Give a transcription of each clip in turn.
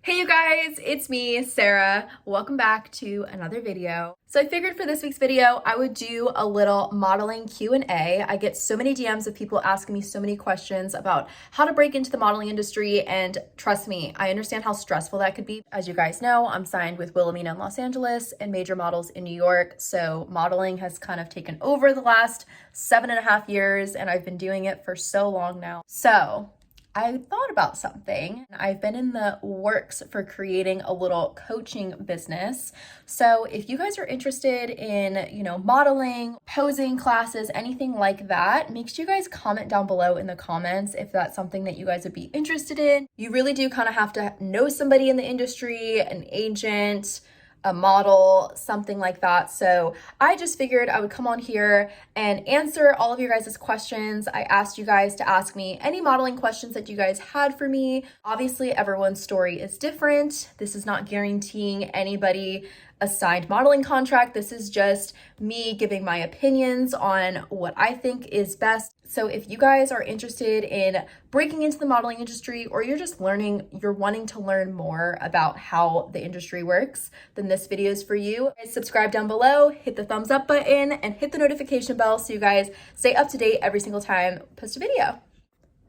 Hey you guys, it's me, Sarah. Welcome back to another video. So I figured for this week's video, I would do a little modeling Q&A. I get so many DMs of people asking me so many questions about how to break into the modeling industry, and trust me, I understand how stressful that could be. As you guys know, I'm signed with Wilhelmina in Los Angeles and Major Models in New York, so modeling has kind of taken over the last 7.5 years, and I've been doing it for so long now. So I thought about something. I've been in the works for creating a little coaching business. So if you guys are interested in, modeling, posing classes, anything like that, make sure you guys comment down below in the comments if that's something that you guys would be interested in. You really do kind of have to know somebody in the industry, an agent, a model, something like that. So I just figured I would come on here and answer all of your guys' questions. I asked you guys to ask me any modeling questions that you guys had for me. Obviously, everyone's story is different. This is not guaranteeing anybody a signed modeling contract. This is just me giving my opinions on what I think is best. So if you guys are interested in breaking into the modeling industry, or you're just you're wanting to learn more about how the industry works, then this video is for you. Subscribe down below, hit the thumbs up button, and hit the notification bell so you guys stay up to date every single time I post a video.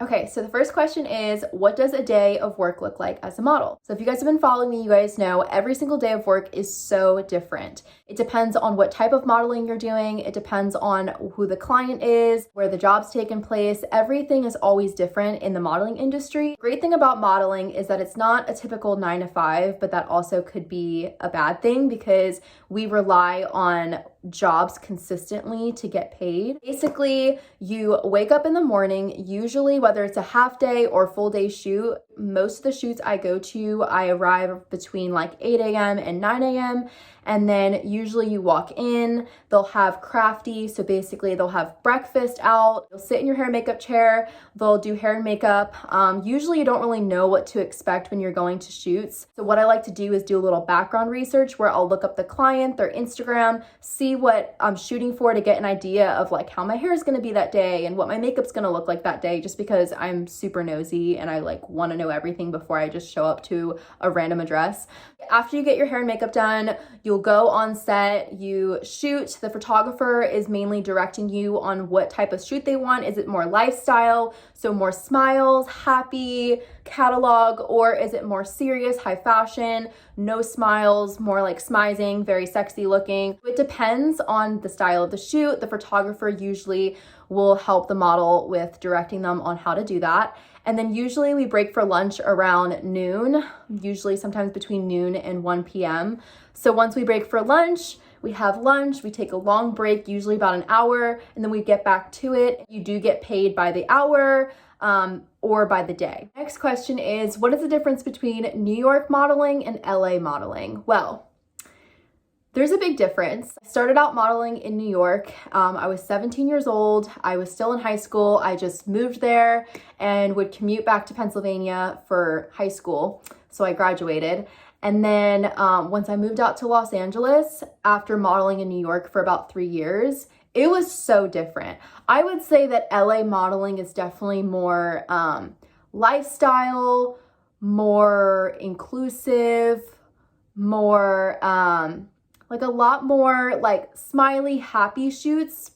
Okay, so the first question is, what does a day of work look like as a model? So if you guys have been following me, you guys know every single day of work is so different. It depends on what type of modeling you're doing. It depends on who the client is, where the job's taken place. Everything is always different in the modeling industry. Great thing about modeling is that it's not a typical 9 to 5, but that also could be a bad thing because we rely on jobs consistently to get paid. Basically, you wake up in the morning, usually whether it's a half day or full day shoot. Most of the shoots I go to, I arrive between like 8 a.m. and 9 a.m. And then usually you walk in, they'll have crafty. So basically they'll have breakfast out, you'll sit in your hair and makeup chair, they'll do hair and makeup. Usually you don't really know what to expect when you're going to shoots. So what I like to do is do a little background research where I'll look up the client, their Instagram, see what I'm shooting for to get an idea of like how my hair is going to be that day and what my makeup's going to look like that day, just because I'm super nosy and I like want to know everything before I just show up to a random address. After you get your hair and makeup done, you'll go on set, you shoot. The photographer is mainly directing you on what type of shoot they want. Is it more lifestyle, so more smiles, happy, catalog, or is it more serious, high fashion, no smiles, more like smizing, very sexy looking? It depends on the style of the shoot. The photographer usually will help the model with directing them on how to do that. And then usually we break for lunch around noon, usually sometimes between noon and 1 p.m. So once we break for lunch, we have lunch, we take a long break, usually about an hour, and then we get back to it. You do get paid by the hour or by the day. Next question is, what is the difference between New York modeling and LA modeling? Well, there's a big difference. I started out modeling in New York. I was 17 years old. I was still in high school. I just moved there and would commute back to Pennsylvania for high school. So I graduated. And then once I moved out to Los Angeles, after modeling in New York for about 3 years, it was so different. I would say that LA modeling is definitely more lifestyle, more inclusive, more like a lot more like smiley, happy shoots,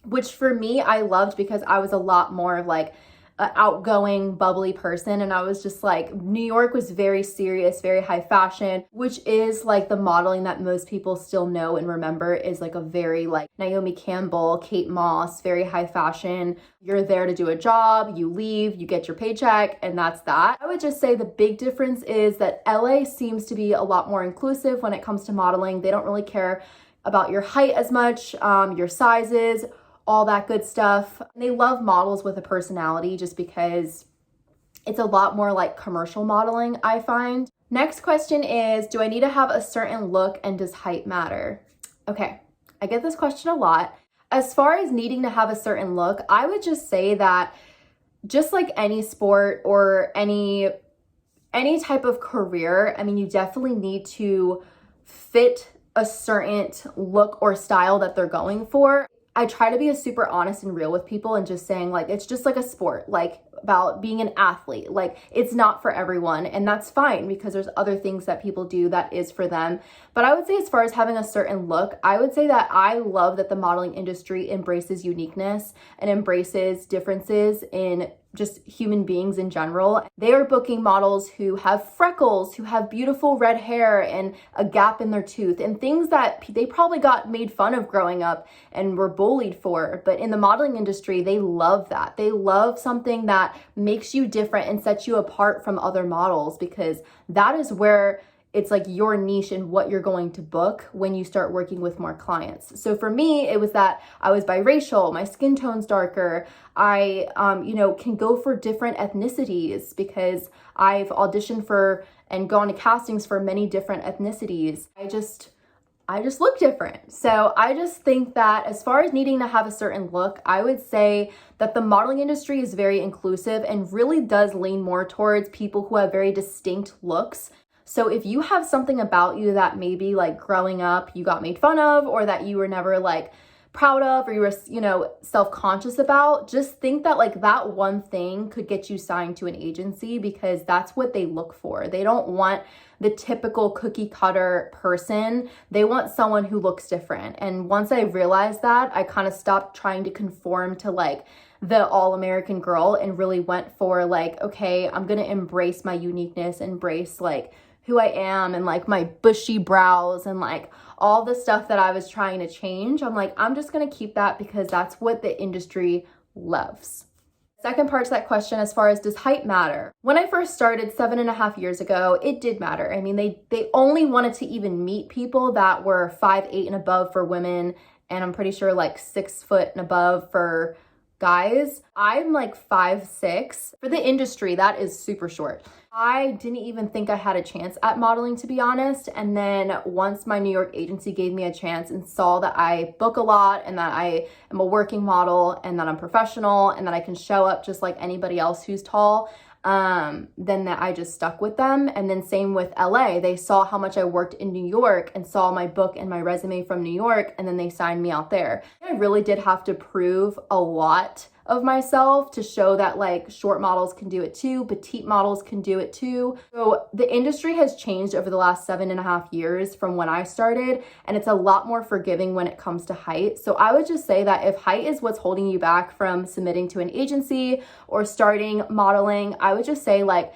which for me, I loved because I was a lot more of like an outgoing, bubbly person. And I was just like, New York was very serious, very high fashion, which is like the modeling that most people still know and remember is like a very like Naomi Campbell, Kate Moss, very high fashion. You're there to do a job, you leave, you get your paycheck, and that's that. I would just say the big difference is that LA seems to be a lot more inclusive when it comes to modeling. They don't really care about your height as much, your sizes, all that good stuff. They love models with a personality just because it's a lot more like commercial modeling, I find. Next question is, do I need to have a certain look and does height matter? Okay, I get this question a lot. As far as needing to have a certain look, I would just say that just like any sport or any type of career, I mean, you definitely need to fit a certain look or style that they're going for. I try to be as super honest and real with people and just saying like, it's just like a sport, like about being an athlete. Like it's not for everyone, and that's fine because there's other things that people do that is for them. But I would say as far as having a certain look, I would say that I love that the modeling industry embraces uniqueness and embraces differences in just human beings in general. They are booking models who have freckles, who have beautiful red hair and a gap in their tooth, and things that they probably got made fun of growing up and were bullied for. But in the modeling industry, they love that. They love something that makes you different and sets you apart from other models, because that is where it's like your niche and what you're going to book when you start working with more clients. So for me, it was that I was biracial, my skin tone's darker. I, can go for different ethnicities because I've auditioned for and gone to castings for many different ethnicities. I just look different. So I just think that as far as needing to have a certain look, I would say that the modeling industry is very inclusive and really does lean more towards people who have very distinct looks. So if you have something about you that maybe like growing up you got made fun of, or that you were never like proud of, or you were, self-conscious about, just think that like that one thing could get you signed to an agency, because that's what they look for. They don't want the typical cookie cutter person. They want someone who looks different. And once I realized that, I kind of stopped trying to conform to like the all-American girl and really went for like, okay, I'm going to embrace my uniqueness, embrace like who I am and like my bushy brows and like all the stuff that I was trying to change. I'm like, I'm just going to keep that because that's what the industry loves. Second part to that question, as far as does height matter? When I first started 7.5 years ago, it did matter. I mean, they only wanted to even meet people that were 5'8" and above for women. And I'm pretty sure like 6 foot and above for guys. I'm like 5'6". For the industry, that is super short. I didn't even think I had a chance at modeling, to be honest. And then once my New York agency gave me a chance and saw that I book a lot and that I am a working model and that I'm professional and that I can show up just like anybody else who's tall, then that I just stuck with them. And then same with LA. They saw how much I worked in New York and saw my book and my resume from New York, and then they signed me out there. I really did have to prove a lot of myself to show that like short models can do it too, petite models can do it too. So the industry has changed over the last 7.5 years from when I started, and it's a lot more forgiving when it comes to height. So I would just say that if height is what's holding you back from submitting to an agency or starting modeling, I would just say like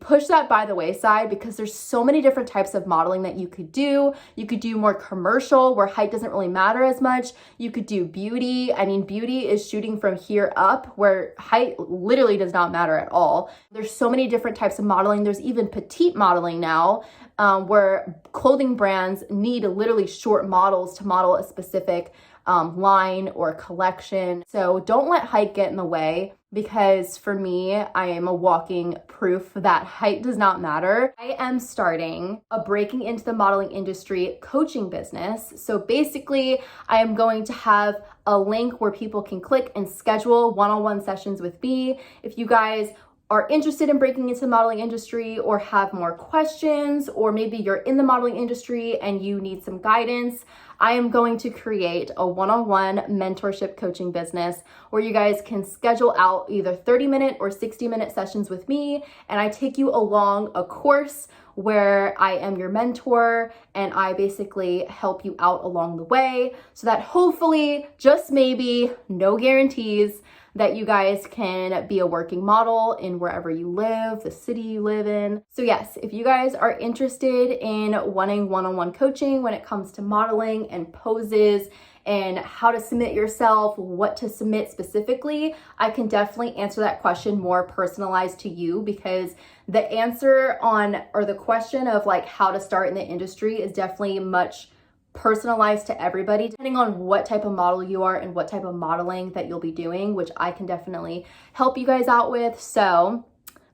push that by the wayside, because there's so many different types of modeling that you could do. You could do more commercial where height doesn't really matter as much. You could do beauty. I mean, beauty is shooting from here up, where height literally does not matter at all. There's so many different types of modeling. There's even petite modeling now, where clothing brands need literally short models to model a specific line or collection. So don't let height get in the way, because for me, I am a walking proof that height does not matter. I am starting a breaking into the modeling industry coaching business. So basically, I am going to have a link where people can click and schedule one-on-one sessions with me. If you guys are interested in breaking into the modeling industry or have more questions, or maybe you're in the modeling industry and you need some guidance, I am going to create a one-on-one mentorship coaching business where you guys can schedule out either 30-minute or 60-minute sessions with me, and I take you along a course where I am your mentor and I basically help you out along the way, so that hopefully, just maybe, no guarantees, that you guys can be a working model in wherever you live, the city you live in. So yes, if you guys are interested in wanting one-on-one coaching when it comes to modeling and poses and how to submit yourself, what to submit specifically, I can definitely answer that question more personalized to you, because the answer on, or the question of like how to start in the industry is definitely much personalized to everybody, depending on what type of model you are and what type of modeling that you'll be doing, which I can definitely help you guys out with. So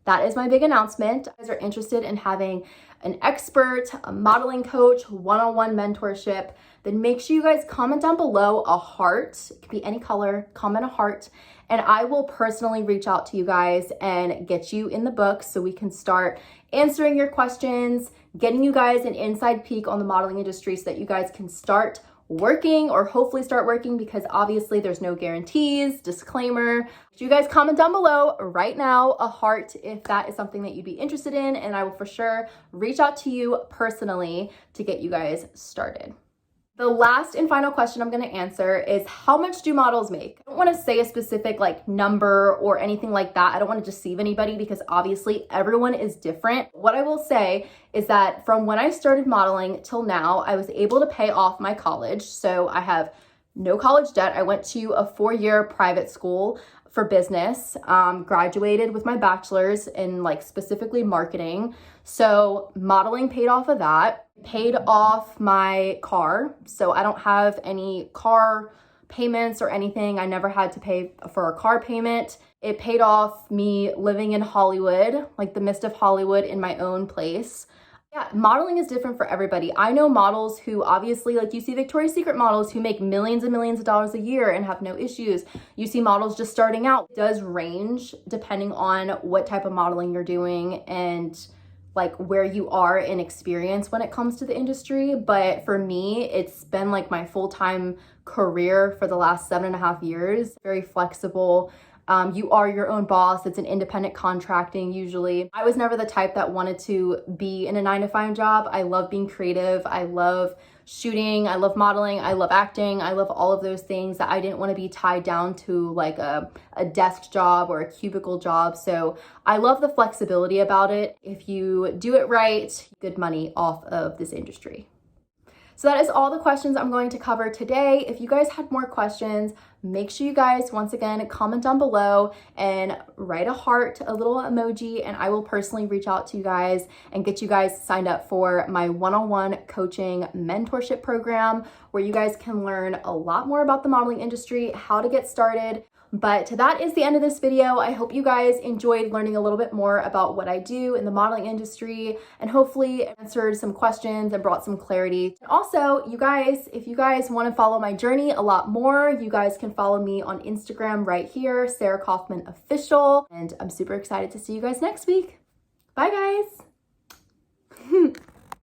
that is my big announcement. If you guys are interested in having an expert, a modeling coach, one-on-one mentorship, then make sure you guys comment down below a heart. It could be any color, comment a heart, and I will personally reach out to you guys and get you in the book so we can start answering your questions, getting you guys an inside peek on the modeling industry so that you guys can start working or hopefully start working, because obviously there's no guarantees. Disclaimer. You guys comment down below right now a heart if that is something that you'd be interested in, and I will for sure reach out to you personally to get you guys started. The last and final question I'm going to answer is, how much do models make? I don't want to say a specific like number or anything like that. I don't want to deceive anybody because obviously everyone is different. What I will say is that from when I started modeling till now, I was able to pay off my college. So I have no college debt. I went to a 4-year private school for business, graduated with my bachelor's in like specifically marketing. So modeling paid off of that, paid off my car. So I don't have any car payments or anything. I never had to pay for a car payment. It paid off me living in Hollywood, like the midst of Hollywood, in my own place. Yeah, modeling is different for everybody. I know models who obviously, like you see Victoria's Secret models who make millions and millions of dollars a year and have no issues. You see models just starting out. It does range depending on what type of modeling you're doing and like where you are in experience when it comes to the industry. But for me, it's been like my full-time career for the last 7.5 years. Very flexible. You are your own boss. It's an independent contracting usually. I was never the type that wanted to be in a 9-to-5 job. I love being creative. I love shooting. I love modeling. I love acting. I love all of those things that I didn't want to be tied down to like a desk job or a cubicle job. So I love the flexibility about it. If you do it right, good money off of this industry. So that is all the questions I'm going to cover today. If you guys had more questions, make sure you guys, once again, comment down below and write a heart, a little emoji, and I will personally reach out to you guys and get you guys signed up for my one-on-one coaching mentorship program, where you guys can learn a lot more about the modeling industry, how to get started. But that is the end of this video. I hope you guys enjoyed learning a little bit more about what I do in the modeling industry, and hopefully answered some questions and brought some clarity. And also, you guys, if you guys want to follow my journey a lot more, you guys can follow me on Instagram right here, Sarah Kaufman Official. And I'm super excited to see you guys next week. Bye guys.